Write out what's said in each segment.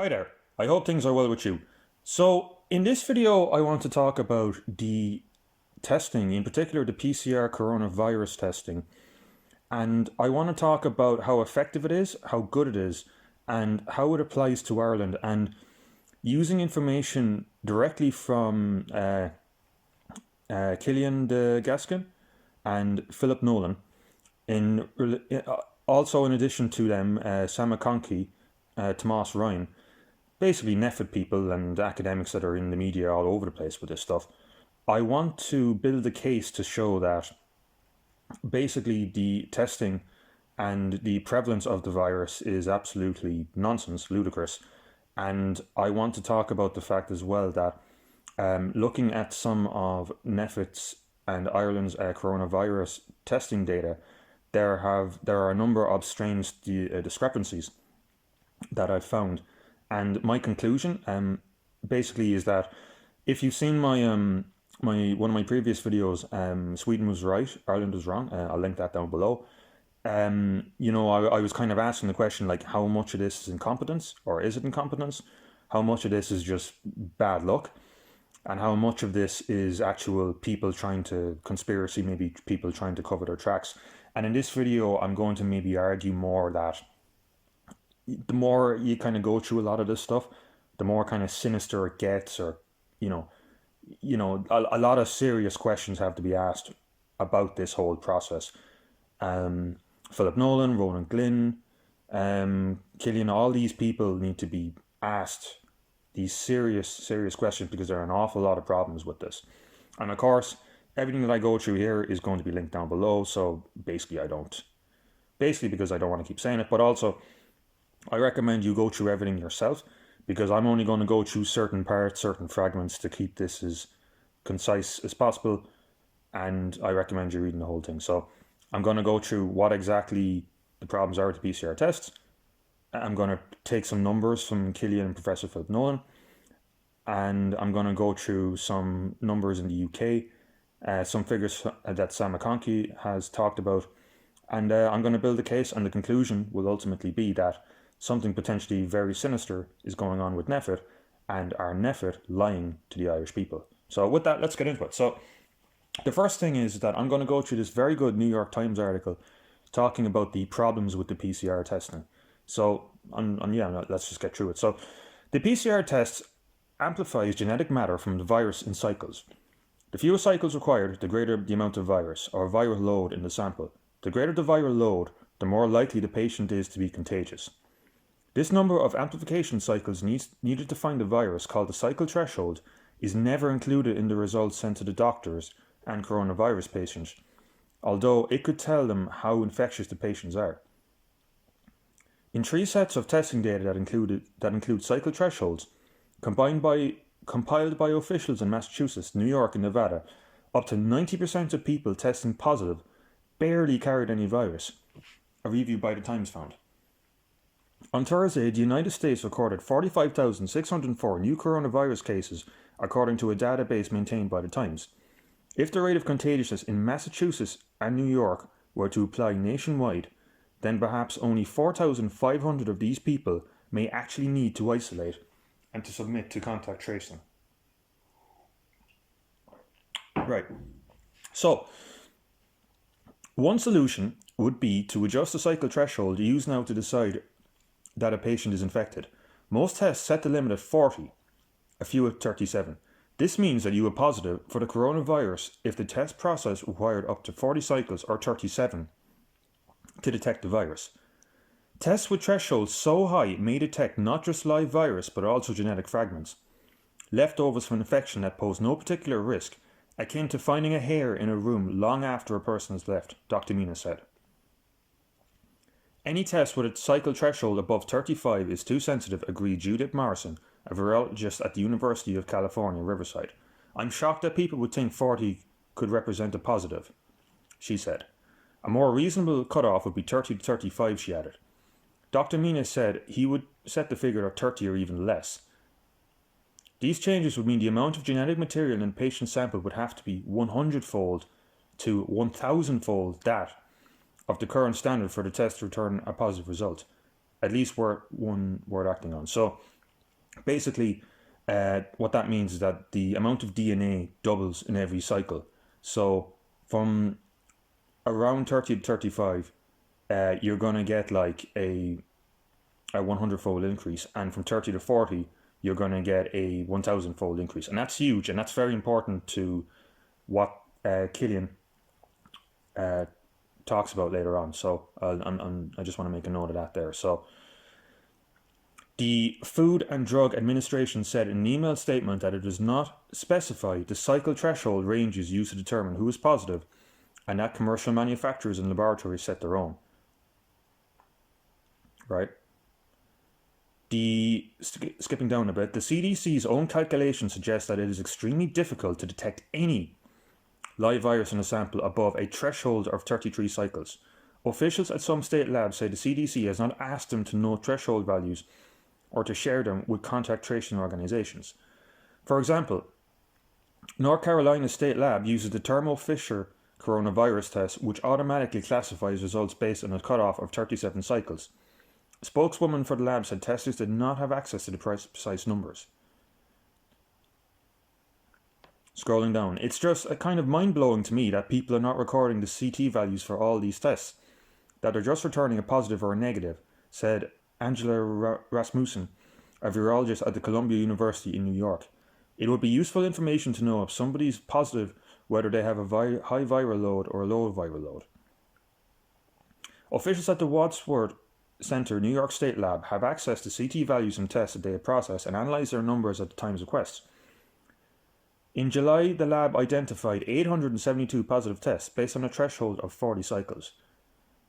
Hi there, I hope things are well with you. So, in this video, I want to talk about the testing, in particular the PCR coronavirus testing. And I want to talk about how effective it is, how good it is, and how it applies to Ireland. And using information directly from Killian de Gascon and Philip Nolan, also in addition to them, Sam McConkey, Tomas Ryan, basically NPHET people and academics that are in the media all over the place with this stuff. I want to build a case to show that basically the testing and the prevalence of the virus is absolutely nonsense, ludicrous. And I want to talk about the fact as well that looking at some of NPHET's and Ireland's coronavirus testing data, there are a number of strange discrepancies that I've found. And my conclusion basically is that if you've seen my one of my previous videos, Sweden was right, Ireland was wrong. I'll link that down below. I was kind of asking the question, like, how much of this is incompetence, or is it incompetence? How much of this is just bad luck? And how much of this is actual people trying to conspiracy, maybe people trying to cover their tracks? And in this video, I'm going to maybe argue more that the more you kind of go through a lot of this stuff, the more kind of sinister it gets, or a lot of serious questions have to be asked about this whole process. Philip Nolan, Ronan Glynn, Killian, all these people need to be asked these serious questions, because there are an awful lot of problems with this. And of course, everything that I go through here is going to be linked down below. So basically because I don't want to keep saying it, but also I recommend you go through everything yourself, because I'm only going to go through certain parts, certain fragments, to keep this as concise as possible, and I recommend you reading the whole thing. So I'm going to go through what exactly the problems are with the PCR tests. I'm going to take some numbers from Killian and Professor Philip Nolan, and I'm going to go through some numbers in the UK, some figures that Sam McConkey has talked about, and I'm going to build a case, and the conclusion will ultimately be that something potentially very sinister is going on with NPHET, and are NPHET lying to the Irish people. So with that, let's get into it. So the first thing is that I'm going to go through this very good New York Times article talking about the problems with the PCR testing. So, let's just get through it. So the PCR test amplifies genetic matter from the virus in cycles. The fewer cycles required, the greater the amount of virus, or viral load in the sample. The greater the viral load, the more likely the patient is to be contagious. This number of amplification cycles needed to find a virus, called the cycle threshold, is never included in the results sent to the doctors and coronavirus patients, although it could tell them how infectious the patients are. In 3 sets of testing data that include cycle thresholds, compiled by officials in Massachusetts, New York, and Nevada, up to 90% of people testing positive barely carried any virus, a review by the Times found. On Thursday, the United States recorded 45,604 new coronavirus cases, according to a database maintained by the Times. If the rate of contagiousness in Massachusetts and New York were to apply nationwide, then perhaps only 4,500 of these people may actually need to isolate and to submit to contact tracing. Right. So, one solution would be to adjust the cycle threshold used now to decide that a patient is infected. Most tests set the limit at 40, a few at 37. This means that you are positive for the coronavirus if the test process required up to 40 cycles, or 37, to detect the virus. Tests with thresholds so high may detect not just live virus but also genetic fragments, leftovers from infection that pose no particular risk, akin to finding a hair in a room long after a person has left, Dr. Mina said. Any test with a cycle threshold above 35 is too sensitive, agreed Judith Morrison, a virologist at the University of California, Riverside. I'm shocked that people would think 40 could represent a positive, she said. A more reasonable cutoff would be 30 to 35, she added. Dr. Mina said he would set the figure at 30 or even less. These changes would mean the amount of genetic material in a patient sample would have to be 100-fold to 1,000-fold that of the current standard for the test to return a positive result, at least one worth acting on. So Basically, what that means is that the amount of DNA doubles in every cycle. So from around 30 to 35, you're going to get like a 100-fold increase, and from 30 to 40, you're going to get a 1,000-fold increase. And that's huge, and that's very important to what Killian talks about later on. So I just want to make a note of that there. So the Food and Drug Administration said in an email statement that it does not specify the cycle threshold ranges used to determine who is positive, and that commercial manufacturers and laboratories set their own. Right? Skipping down a bit, the CDC's own calculations suggest that it is extremely difficult to detect any live virus in a sample above a threshold of 33 cycles. Officials at some state labs say the CDC has not asked them to know threshold values or to share them with contact tracing organizations. For example, North Carolina State Lab uses the Thermo Fisher coronavirus test, which automatically classifies results based on a cutoff of 37 cycles. A spokeswoman for the lab said testers did not have access to the precise numbers. Scrolling down, it's just kind of mind-blowing to me that people are not recording the CT values for all these tests, that they're just returning a positive or a negative, said Angela Rasmussen, a virologist at the Columbia University in New York. It would be useful information to know if somebody's positive, whether they have a high viral load or a low viral load. Officials at the Wadsworth Center New York State Lab have access to CT values from tests that they have processed and analysed their numbers at the time's request. In July, the lab identified 872 positive tests based on a threshold of 40 cycles.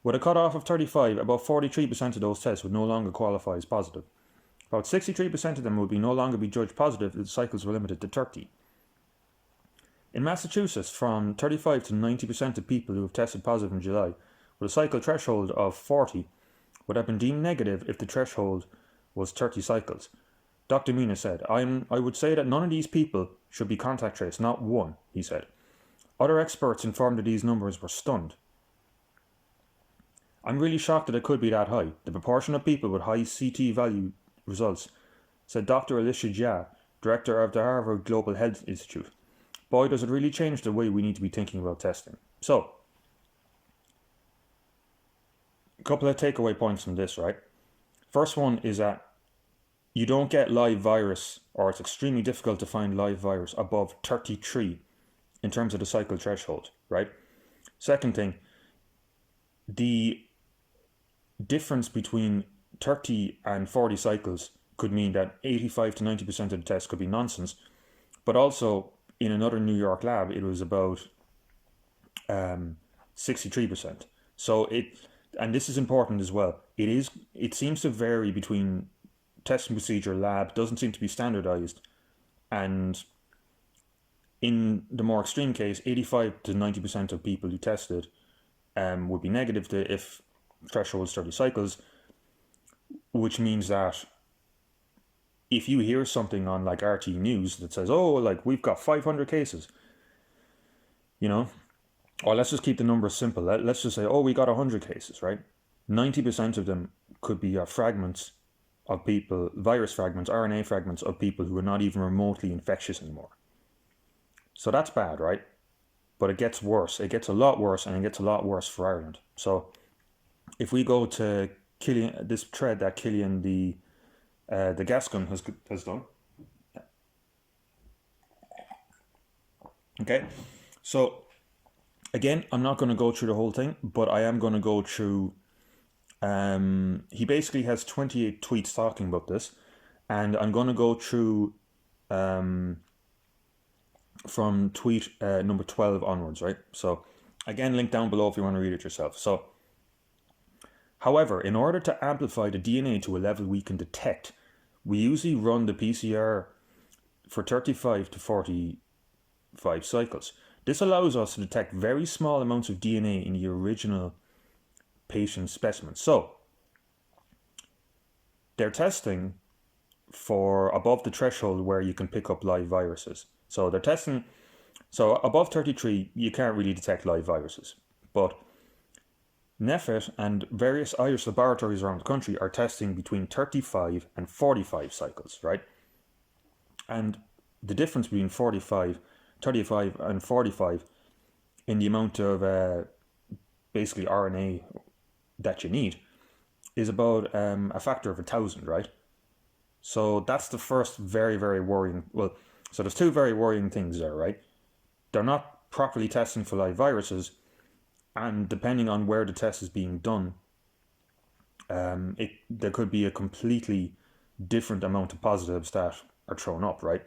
With a cutoff of 35, about 43% of those tests would no longer qualify as positive. About 63% of them would no longer be judged positive if the cycles were limited to 30. In Massachusetts, from 35 to 90% of people who have tested positive in July, with a cycle threshold of 40, would have been deemed negative if the threshold was 30 cycles. Dr. Mina said, I would say that none of these people should be contact traced, not one, he said. Other experts informed that these numbers were stunned. I'm really shocked that it could be that high. The proportion of people with high CT value results, said Dr. Alicia Jia, director of the Harvard Global Health Institute. Boy, does it really change the way we need to be thinking about testing. So, a couple of takeaway points from this, right? First one is that you don't get live virus, or it's extremely difficult to find live virus above 33 in terms of the cycle threshold, right? Second thing, the difference between 30 and 40 cycles could mean that 85 to 90% of the tests could be nonsense, but also in another New York lab, it was about 63%. So and this is important as well, it seems to vary between testing procedure lab, doesn't seem to be standardized, and in the more extreme case, 85 to 90% of people who tested would be negative if threshold is 30 cycles, which means that if you hear something on like RT News that says, oh, like we've got 500 cases, or let's just keep the numbers simple. Let's just say, oh, we got 100 cases, right? 90% of them could be fragments of people, virus fragments, RNA fragments of people who are not even remotely infectious anymore. So that's bad, right? But it gets worse. It gets a lot worse, and it gets a lot worse for Ireland. So if we go to Killian, this thread that Killian the Gascon has done. Okay, so again, I'm not going to go through the whole thing, but I am going to go through. He basically has 28 tweets talking about this, and I'm going to go through from tweet number 12 onwards, right? So again, link down below if you want to read it yourself. So, however, in order to amplify the DNA to a level we can detect, we usually run the PCR for 35 to 45 cycles. This allows us to detect very small amounts of DNA in the original patient specimen. So they're testing for above the threshold where you can pick up live viruses. So they're testing, so above 33 you can't really detect live viruses, but NPHET and various Irish laboratories around the country are testing between 35 and 45 cycles, right? And the difference between 35 and 45 in the amount of basically RNA that you need is about a factor of 1,000, right? So that's the first very, very worrying. Well, so there's two very worrying things there, right? They're not properly testing for live viruses, and depending on where the test is being done, there could be a completely different amount of positives that are thrown up, right?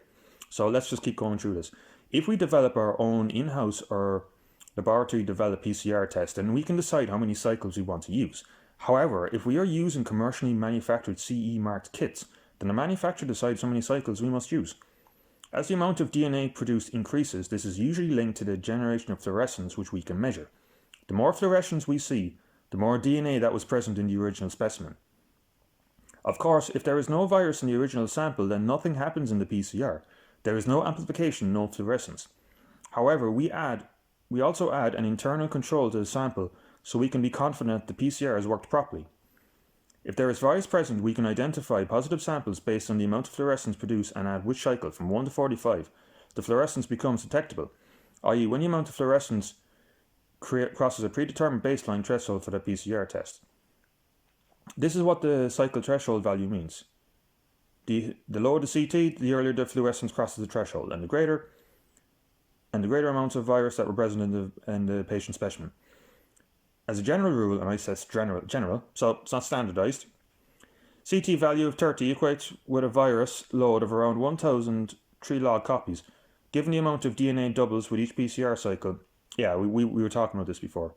So let's just keep going through this. If we develop our own in-house or laboratory developed PCR test, then we can decide how many cycles we want to use. However, if we are using commercially manufactured CE marked kits, then the manufacturer decides how many cycles we must use. As the amount of DNA produced increases, this is usually linked to the generation of fluorescence which we can measure. The more fluorescence we see, the more DNA that was present in the original specimen. Of course, if there is no virus in the original sample, then nothing happens in the PCR. There is no amplification, no fluorescence. However, we also add an internal control to the sample so we can be confident the PCR has worked properly. If there is virus present, we can identify positive samples based on the amount of fluorescence produced and at which cycle, from 1 to 45, the fluorescence becomes detectable, i.e. when the amount of fluorescence crosses a predetermined baseline threshold for the PCR test. This is what the cycle threshold value means. The lower the CT, the earlier the fluorescence crosses the threshold, and the greater amounts of virus that were present in the patient specimen. As a general rule, and I say general, so it's not standardized, CT value of 30 equates with a virus load of around 1,000 3 log copies. Given the amount of DNA doubles with each PCR cycle, yeah, we were talking about this before.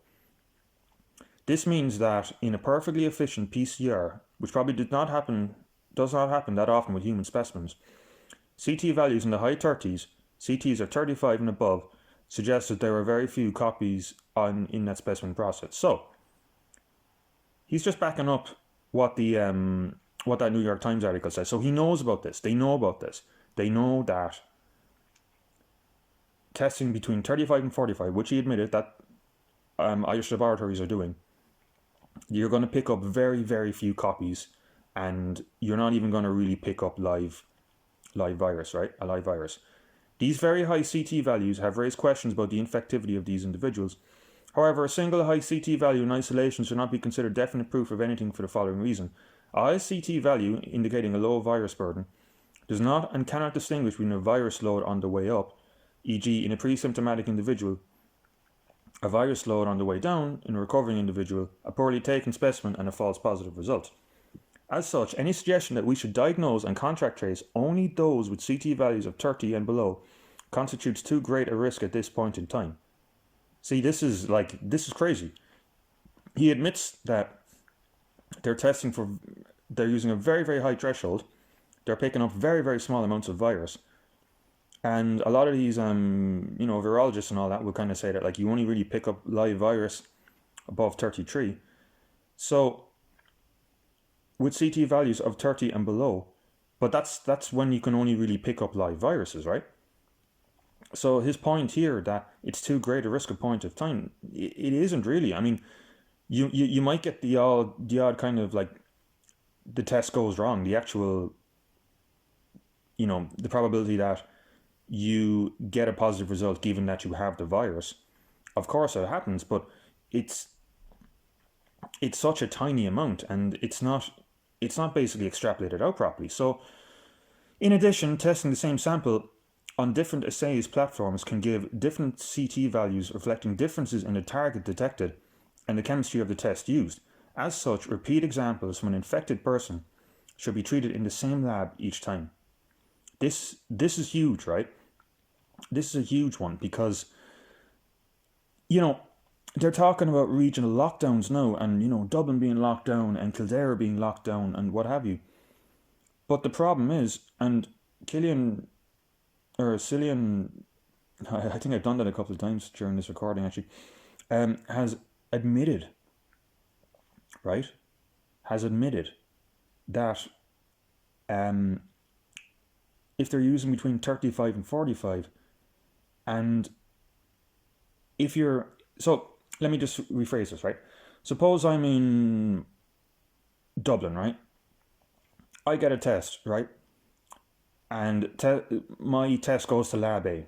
This means that in a perfectly efficient PCR, which probably does not happen that often with human specimens, CT values in the high 30s, CTs are 35 and above, suggests that there are very few copies in that specimen process. So he's just backing up what that New York Times article says. So he knows about this. They know about this. They know that testing between 35 and 45, which he admitted that Irish laboratories are doing, you're going to pick up very, very few copies, and you're not even going to really pick up live virus, right? A live virus. These very high CT values have raised questions about the infectivity of these individuals. However, a single high CT value in isolation should not be considered definite proof of anything for the following reason. A high CT value, indicating a low virus burden, does not and cannot distinguish between a virus load on the way up, e.g. in a pre-symptomatic individual, a virus load on the way down in a recovering individual, a poorly taken specimen, and a false positive result. As such, any suggestion that we should diagnose and contact trace only those with CT values of 30 and below constitutes too great a risk at this point in time. See, this is crazy. He admits that they're using a very, very high threshold. They're picking up very, very small amounts of virus. And a lot of these, virologists and all that will kind of say that, like, you only really pick up live virus above 33. So with CT values of 30 and below, but that's when you can only really pick up live viruses, right? So his point here that it's too great a risk at point of time, it isn't really. I mean, you might get the odd kind of, like, the test goes wrong, the actual, the probability that you get a positive result given that you have the virus. Of course it happens, but it's such a tiny amount, and it's not basically extrapolated out properly. So in addition, testing the same sample on different assays platforms can give different CT values reflecting differences in the target detected and the chemistry of the test used. As such, repeat examples from an infected person should be treated in the same lab each time. This is huge, right? This is a huge one because, they're talking about regional lockdowns now, and, Dublin being locked down and Kildare being locked down and what have you. But the problem is, and Cillian, I think I've done that a couple of times during this recording actually, has admitted that if they're using between 35 and 45, and if you're, so let me just rephrase this, right? Suppose I'm in Dublin, right? I get a test, right? and my test goes to Lab A.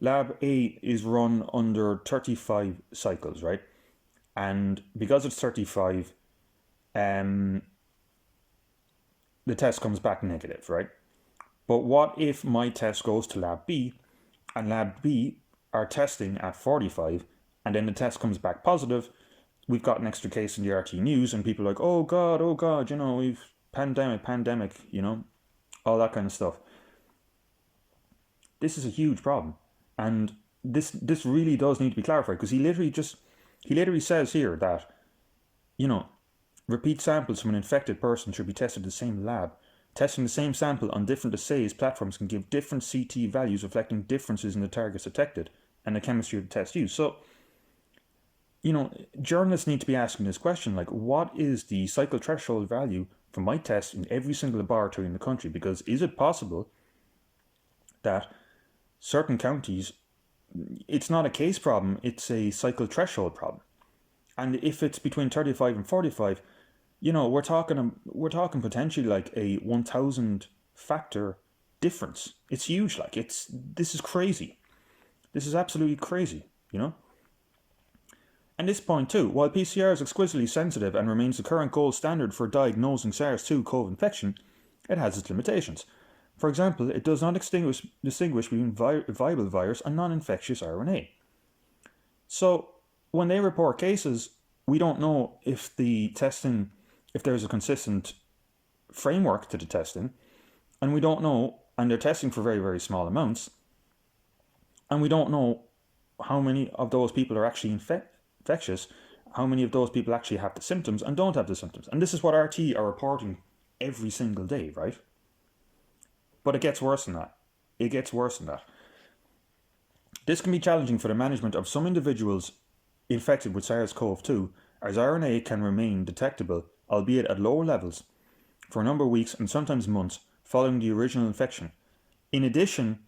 Lab A is run under 35 cycles, right? And because it's 35, the test comes back negative, right? But what if my test goes to Lab B, and Lab B are testing at 45, and then the test comes back positive? We've got an extra case in the RT News, and people are like, oh God, you know, we've pandemic, you know, all that kind of stuff. This is a huge problem, and this really does need to be clarified, because he literally says here that, you know, repeat samples from an infected person should be tested in the same lab. Testing the same sample on different assays platforms can give different CT values reflecting differences in the targets detected and the chemistry of the test used. So, you know, journalists need to be asking this question, like, what is the cycle threshold value for my test in every single laboratory in the country? Because is it possible that certain counties, it's not a case problem, it's a cycle threshold problem? And if it's between 35 and 45, you know, we're talking potentially like a 1,000 factor difference. It's huge. Like, this is crazy. This is absolutely crazy, you know? And this point too, while PCR is exquisitely sensitive and remains the current gold standard for diagnosing SARS-CoV infection, it has its limitations. For example, it does not distinguish between viable virus and non-infectious RNA. So when they report cases, we don't know if there's a consistent framework to the testing, and we don't know, and they're testing for very, very small amounts, and we don't know how many of those people are actually infectious, how many of those people actually have the symptoms and don't have the symptoms. And this is what RT are reporting every single day, right? But it gets worse than that. This can be challenging for the management of some individuals infected with SARS-CoV-2, as RNA can remain detectable, albeit at lower levels, for a number of weeks and sometimes months following the original infection. In addition,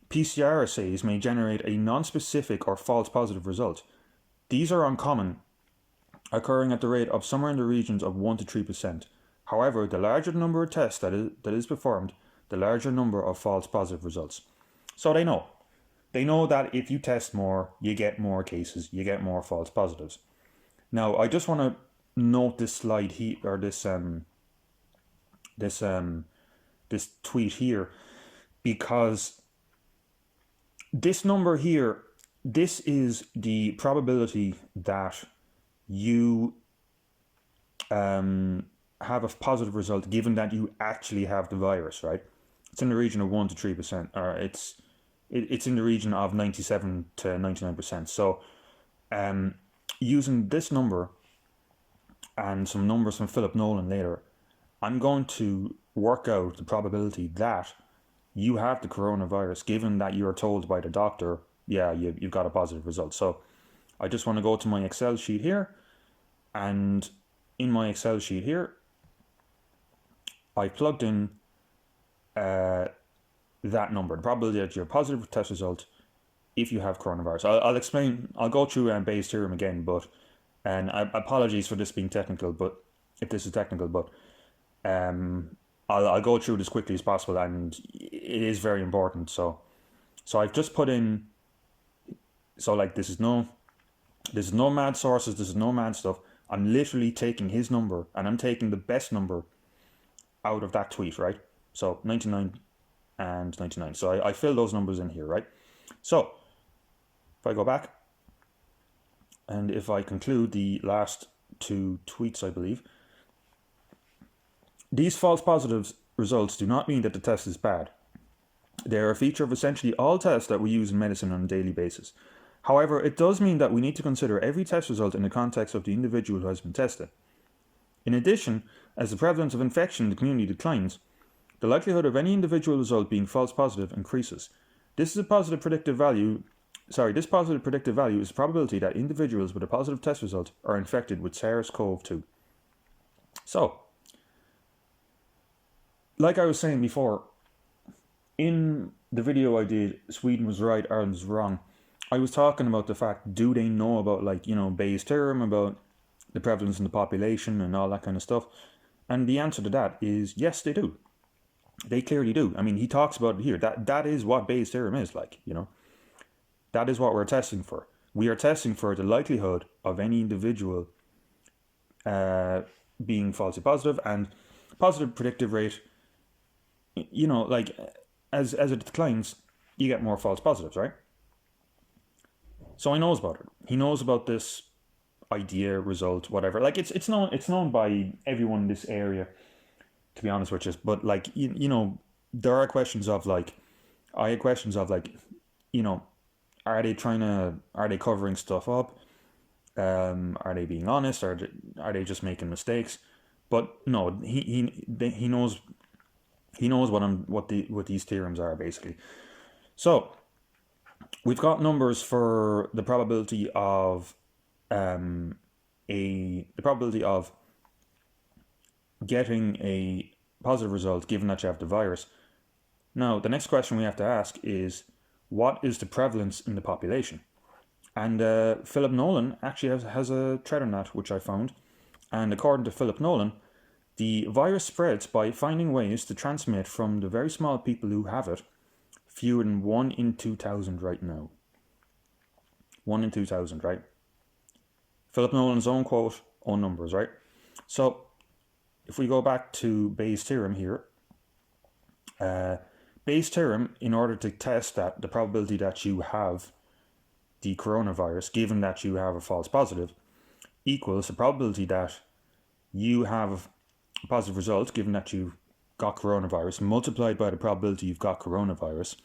PCR assays may generate a non-specific or false positive result. These are uncommon, occurring at the rate of somewhere in the regions of 1 to 3%. However, the larger the number of tests that is performed, the larger number of false positive results. So they know that if you test more, you get more cases, you get more false positives. Now, I just want to note this slide here, or this tweet here, because this number here, this is the probability that you have a positive result given that you actually have the virus, right? It's in the region of 1 to 3%, or it's in the region of 97 to 99%. So using this number and some numbers from Philip Nolan later, I'm going to work out the probability that you have the coronavirus, given that you're told by the doctor, yeah, you've got a positive result. So I just want to go to my Excel sheet here, and in my Excel sheet here, I plugged in that number, the probability that you're a positive test result if you have coronavirus. I'll explain, I'll go through Bayes' theorem again, and apologies for this being technical, but if this is technical, but I'll go through it as quickly as possible, and it is very important. So I've just put in, so like this is no mad sources, this is no mad stuff. I'm literally taking his number, and I'm taking the best number out of that tweet, right? So 99 and 99. So I fill those numbers in here, right? So if I go back, and if I conclude the last two tweets, I believe, these false positives results do not mean that the test is bad. They are a feature of essentially all tests that we use in medicine on a daily basis. However, it does mean that we need to consider every test result in the context of the individual who has been tested. In addition, as the prevalence of infection in the community declines, the likelihood of any individual result being false positive increases. This positive predictive value is the probability that individuals with a positive test result are infected with SARS-CoV-2. So, like I was saying before, in the video I did, Sweden was right, Ireland was wrong, I was talking about the fact, do they know about, like, you know, Bayes' theorem, about the prevalence in the population and all that kind of stuff? And the answer to that is yes, they do. They clearly do. I mean, he talks about it here. That is what Bayes' theorem is like, That is what we're testing for. We are testing for the likelihood of any individual being falsely positive, and positive predictive rate, like as it declines, you get more false positives, right? So he knows about it. He knows about this idea, result, whatever. Like it's known by everyone in this area, to be honest with you. But like there are questions of like, I had questions of like, are they covering stuff up? Are they being honest? Are they just making mistakes? But no, he knows what these theorems are basically. So we've got numbers for the probability of getting a positive result given that you have the virus. Now, the next question we have to ask is, what is the prevalence in the population? And Philip Nolan actually has a thread on that, which I found. And according to Philip Nolan, the virus spreads by finding ways to transmit from the very small people who have it, fewer than 1 in 2,000 right now. 1 in 2,000, right? Philip Nolan's own quote, own numbers, right? So if we go back to Bayes' theorem here, Bayes' theorem, in order to test that the probability that you have the coronavirus, given that you have a false positive, equals the probability that you have a positive result, given that you got coronavirus, multiplied by the probability you've got coronavirus,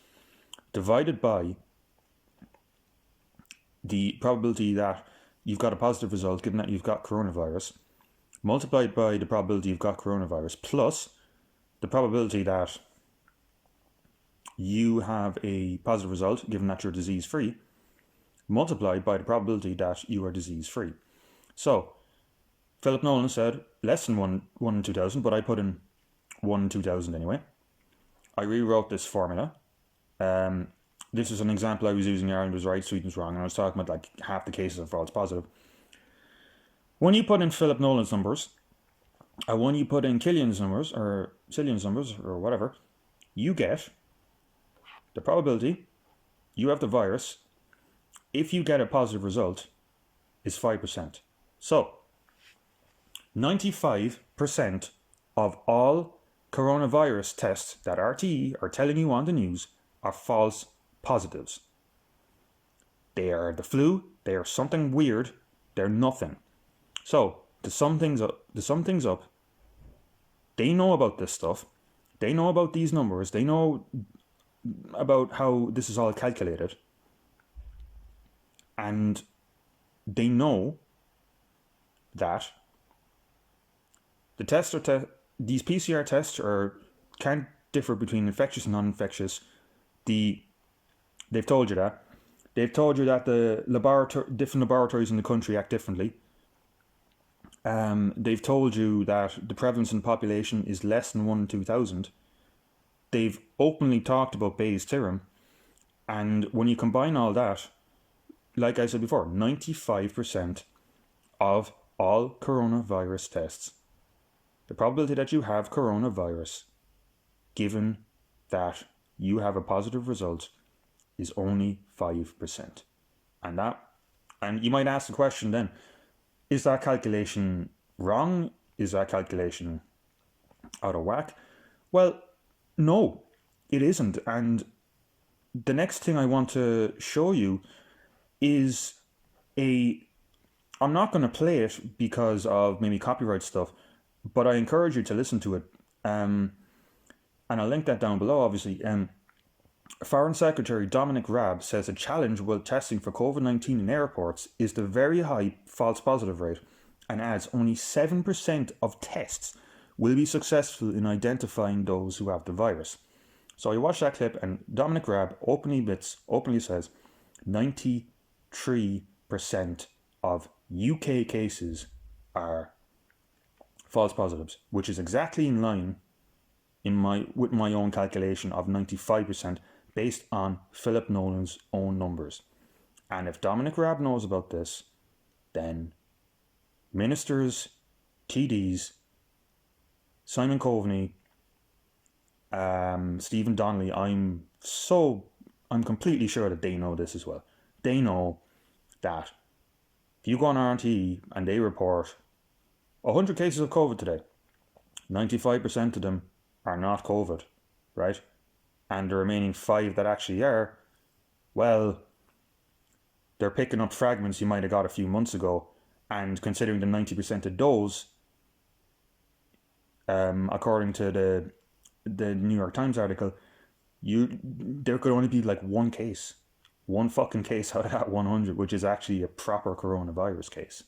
divided by the probability that you've got a positive result, given that you've got coronavirus, multiplied by the probability you've got coronavirus, plus the probability that you have a positive result, given that you're disease-free, multiplied by the probability that you are disease-free. So, Philip Nolan said less than 1 in 2,000, but I put in 1 in 2,000 anyway. I rewrote this formula. This is an example I was using. Ireland was right, Sweden was wrong, and I was talking about like half the cases are false positive. When you put in Philip Nolan's numbers, and when you put in Cillian's numbers, or Cillian's numbers, or whatever, you get the probability you have the virus, if you get a positive result, is 5%. So, 95% of all coronavirus tests that RTE are telling you on the news are false positives. They are the flu, they are something weird, they're nothing. So, to sum things up, they know about this stuff, they know about these numbers, they know about how this is all calculated, and they know that the tests these PCR tests can't differ between infectious and non-infectious. They've told you that. They've told you that the different laboratories in the country act differently. They've told you that the prevalence in the population is less than 1 in 2,000. They've openly talked about Bayes' theorem. And when you combine all that, like I said before, 95% of all coronavirus tests, the probability that you have coronavirus, given that you have a positive result, is only 5%. And you might ask the question then, is that calculation wrong? Is that calculation out of whack? Well, no, it isn't. And the next thing I want to show you is I'm not going to play it because of maybe copyright stuff, but I encourage you to listen to it. And I'll link that down below, obviously. Foreign Secretary Dominic Raab says a challenge while testing for COVID-19 in airports is the very high false positive rate, and adds only 7% of tests will be successful in identifying those who have the virus. So I watched that clip, and Dominic Raab openly says 93% of UK cases are false positives, which is exactly in line with my own calculation of 95% based on Philip Nolan's own numbers. And if Dominic Raab knows about this, then ministers, TDs, Simon Coveney, Stephen Donnelly, I'm completely sure that they know this as well. They know that if you go on RT and they report 100 cases of COVID today, 95% of them are not COVID, right? And the remaining 5 that actually are, well, they're picking up fragments you might have got a few months ago. And considering the 90% of those, according to the New York Times article, there could only be like one fucking case out of that 100, which is actually a proper coronavirus case.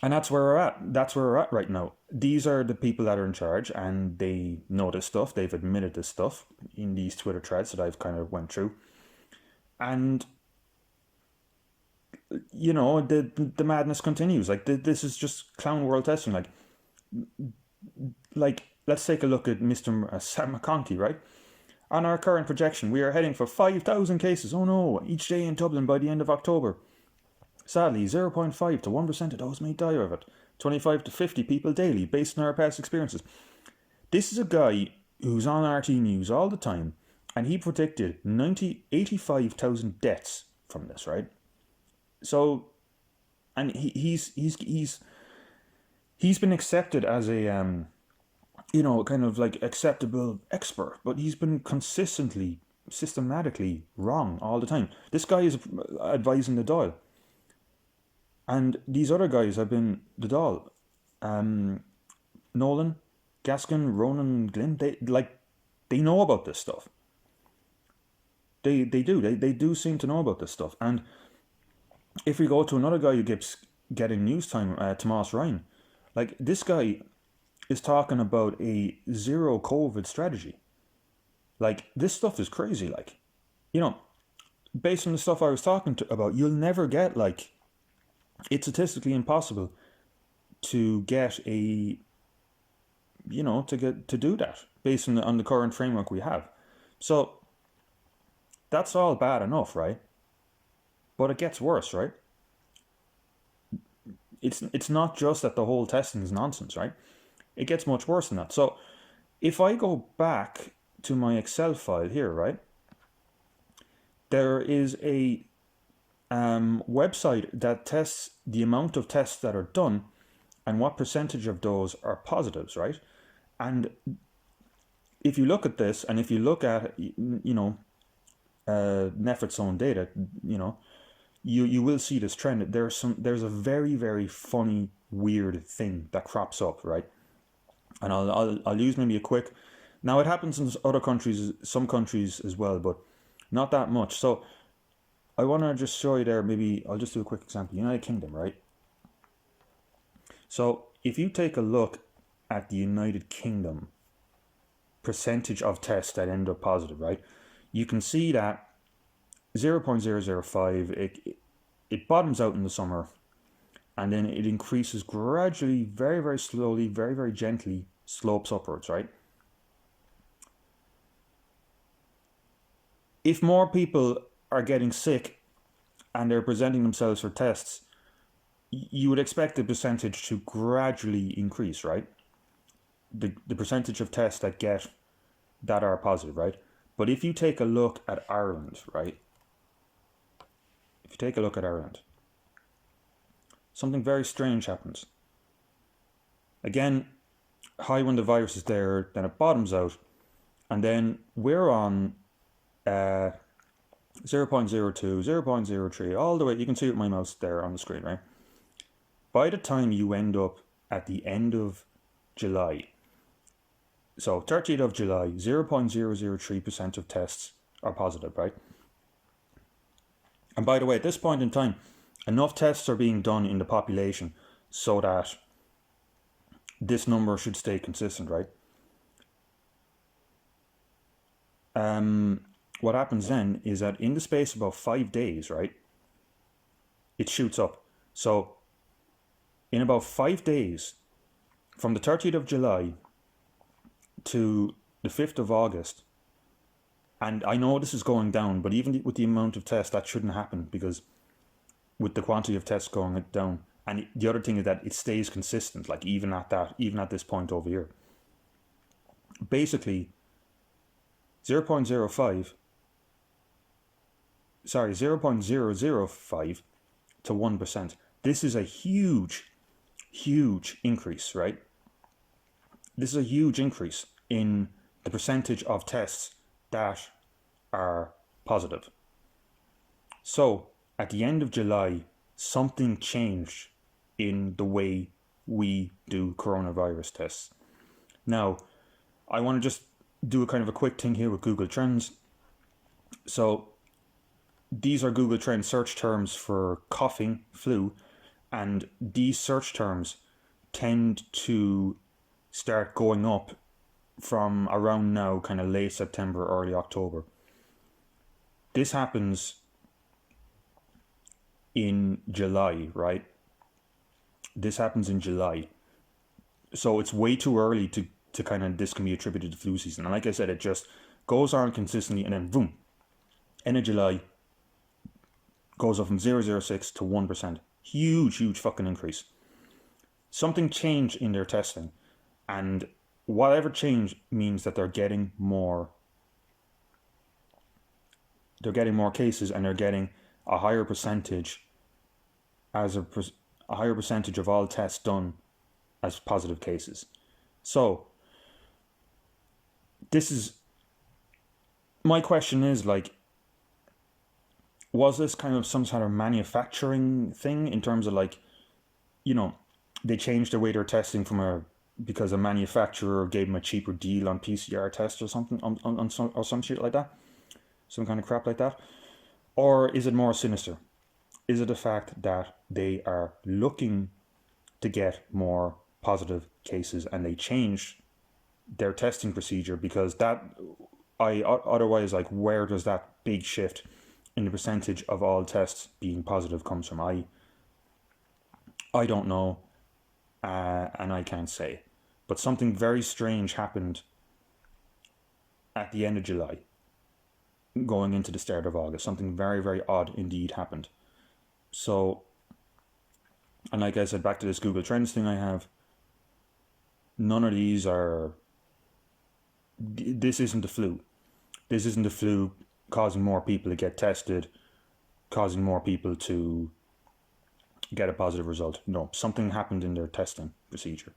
And that's where we're at. That's where we're at right now. These are the people that are in charge, and they know this stuff. They've admitted this stuff in these Twitter threads that I've kind of went through. And you know, the madness continues. Like this is just clown world testing. Like let's take a look at Mr. Sam McConkey, right? On our current projection, we are heading for 5,000 cases. Oh no, each day in Dublin by the end of October. Sadly, 0.5 to 1% of those may die of it. 25 to 50 people daily, based on our past experiences. This is a guy who's on RT News all the time, and he predicted 85,000 deaths from this, right? So, and he's been accepted as a kind of like acceptable expert, but he's been systematically wrong all the time. This guy is advising the Dáil. And these other guys have been the Dáil. Nolan, Gaskin, Ronan, Glynn, they know about this stuff. They do. They do seem to know about this stuff. And if we go to another guy who keeps getting news time, Tomas Ryan, like this guy is talking about a zero COVID strategy. Like this stuff is crazy. Like, you know, based on the stuff I was talking about, you'll never get like, it's statistically impossible to get to do that based on the current framework we have. So that's all bad enough, right? But it gets worse, right? It's not just that the whole testing is nonsense, right? It gets much worse than that. So if I go back to my Excel file here, right, there is a website that tests the amount of tests that are done and what percentage of those are positives, right? And if you look at this, and if you look at NPHET's own data, you will see this trend. There's a very, very funny, weird thing that crops up, right? And I'll use maybe a quick. Now it happens in other countries, some countries as well, but not that much. So I want to just show you there. Maybe I'll just do a quick example. United Kingdom, right? So if you take a look at the United Kingdom percentage of tests that end up positive, right? You can see that 0.005, it bottoms out in the summer, and then it increases gradually, very, very slowly, very, very gently, slopes upwards, right? If more people are getting sick and they're presenting themselves for tests, you would expect the percentage to gradually increase, right? The percentage of tests that are positive, right? But if you take a look at Ireland, right? If you take a look at Ireland, something very strange happens. Again, high when the virus is there, then it bottoms out, and then we're on 0.02, 0.03, all the way. You can see it with my mouse there on the screen, right? By the time you end up at the end of July, so 30th of July, 0.003% of tests are positive, right? And by the way, at this point in time, enough tests are being done in the population so that this number should stay consistent, right? What happens then is that in the space of about 5 days, right, it shoots up. So in about 5 days, from the 30th of July to the 5th of August, and I know this is going down, but even with the amount of tests, that shouldn't happen, because with the quantity of tests going down, and the other thing is that it stays consistent, like even at this point over here. basically 0.05 to 1%. This is a huge increase, right? This is a huge increase in the percentage of tests that are positive. So at the end of July, something changed in the way we do coronavirus tests. Now, I want to just do a kind of a quick thing here with Google Trends. So these are Google Trends search terms for coughing, flu, and these search terms tend to start going up from around now, kind of late September, early October. This happens in July, right? This happens in July. So it's way too early to kind of, this can be attributed to flu season. And like I said, it just goes on consistently and then boom, end of July, goes up from 0.06 to 1%. Huge fucking increase. Something changed in their testing, and whatever change means that they're getting more cases, and they're getting a higher percentage a higher percentage of all tests done as positive cases. So this is my question is, like, was this kind of some sort of manufacturing thing in terms of, like, you know, they changed the way they're testing because a manufacturer gave them a cheaper deal on PCR tests or something, or some shit like that, some kind of crap like that? Or is it more sinister? Is it the fact that they are looking to get more positive cases and they changed their testing procedure? Because otherwise, like, where does that big shift in the percentage of all tests being positive comes from? I don't know, and I can't say. But something very strange happened at the end of July, going into the start of August. Something very, very odd indeed happened. So, and like I said, back to this Google Trends thing I have, none of these are, this isn't the flu. This isn't the flu causing more people to get tested, causing more people to get a positive result. No, something happened in their testing procedure.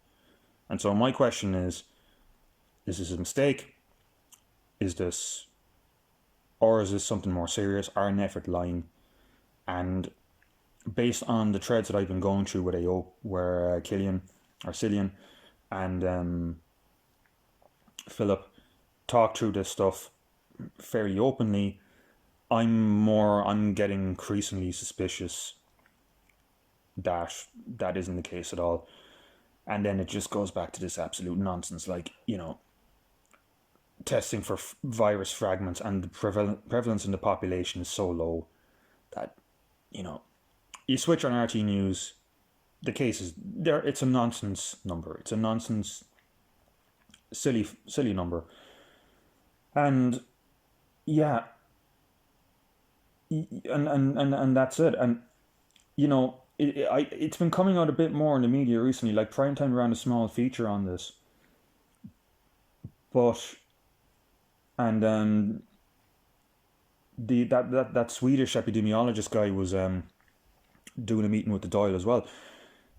And so my question is this a mistake? Or is this something more serious? Are NPHET lying? And based on the threads that I've been going through with AO, where Cillian and Philip talk through this stuff fairly openly, I'm getting increasingly suspicious that isn't the case at all. And then it just goes back to this absolute nonsense, like, you know, testing for virus fragments, and the prevalence in the population is so low that, you know, you switch on RT News, the cases there, it's a nonsense number. It's a nonsense, silly number. And yeah, and that's it. And, you know, it's been coming out a bit more in the media recently. Like, Primetime ran a small feature on this, but that Swedish epidemiologist guy was doing a meeting with the Dáil as well.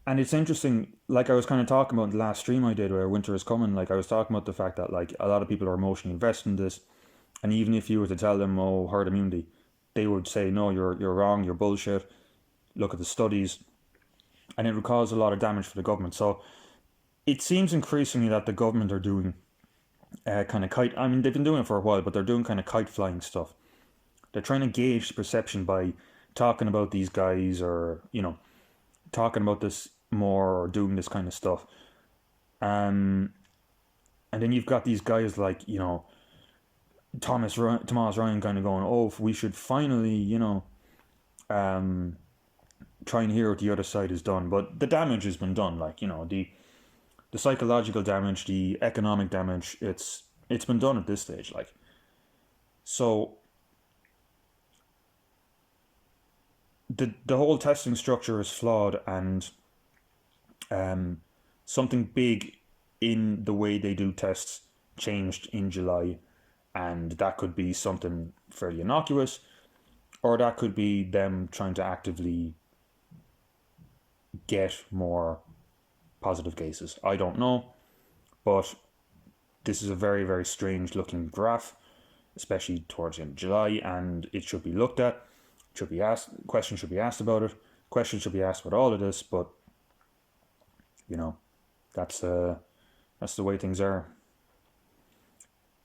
And it's interesting, like I was kind of talking about in the last stream I did where Winter is Coming, like I was talking about the fact that, like, a lot of people are emotionally invested in this, and even if you were to tell them, oh, herd immunity, they would say, no, you're wrong, you're bullshit, look at the studies, and it would cause a lot of damage for the government. So it seems increasingly that the government are doing kind of kite, I mean, they've been doing it for a while, but they're doing kind of kite flying stuff. They're trying to gauge the perception by talking about these guys, or, you know, talking about this more, or doing this kind of stuff. And then you've got these guys like, you know, Thomas Ryan kind of going, oh, we should finally, you know, try and hear what the other side has done. But the damage has been done, like, you know, the psychological damage, the economic damage, it's been done at this stage, like. So the whole testing structure is flawed, and something big in the way they do tests changed in July, and that could be something fairly innocuous, or that could be them trying to actively get more positive cases. I don't know, but this is a very, very strange looking graph, especially towards the end of July, and it should be looked at. Should be asked. Questions should be asked about it. Questions should be asked about all of this, but that's the way things are.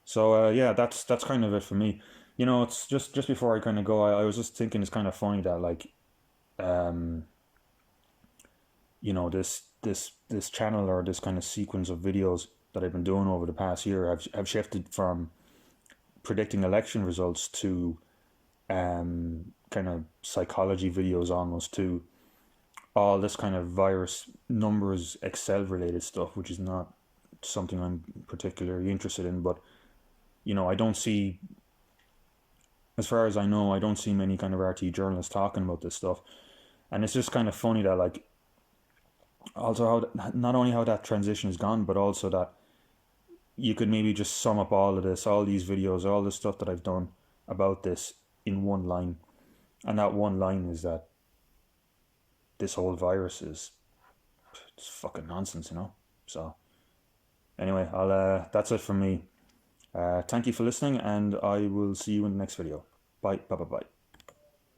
So yeah, that's kind of it for me. It's just before I kind of go, I was just thinking it's kind of funny that like, um, this channel or this kind of sequence of videos that I've been doing over the past year have shifted from predicting election results to kind of psychology videos almost to all this kind of virus numbers, Excel related stuff, which is not something I'm particularly interested in. But I don't see, as far as I know, I don't see many kind of RT journalists talking about this stuff, and it's just kind of funny that like, also how not only how that transition is gone, but also that you could maybe just sum up all of this, all these videos, all the stuff that I've done about this in one line, and that one line is that this whole virus is it's fucking nonsense, So anyway, I'll that's it from me. Thank you for listening, and I will see you in the next video. Bye, bye, bye, bye.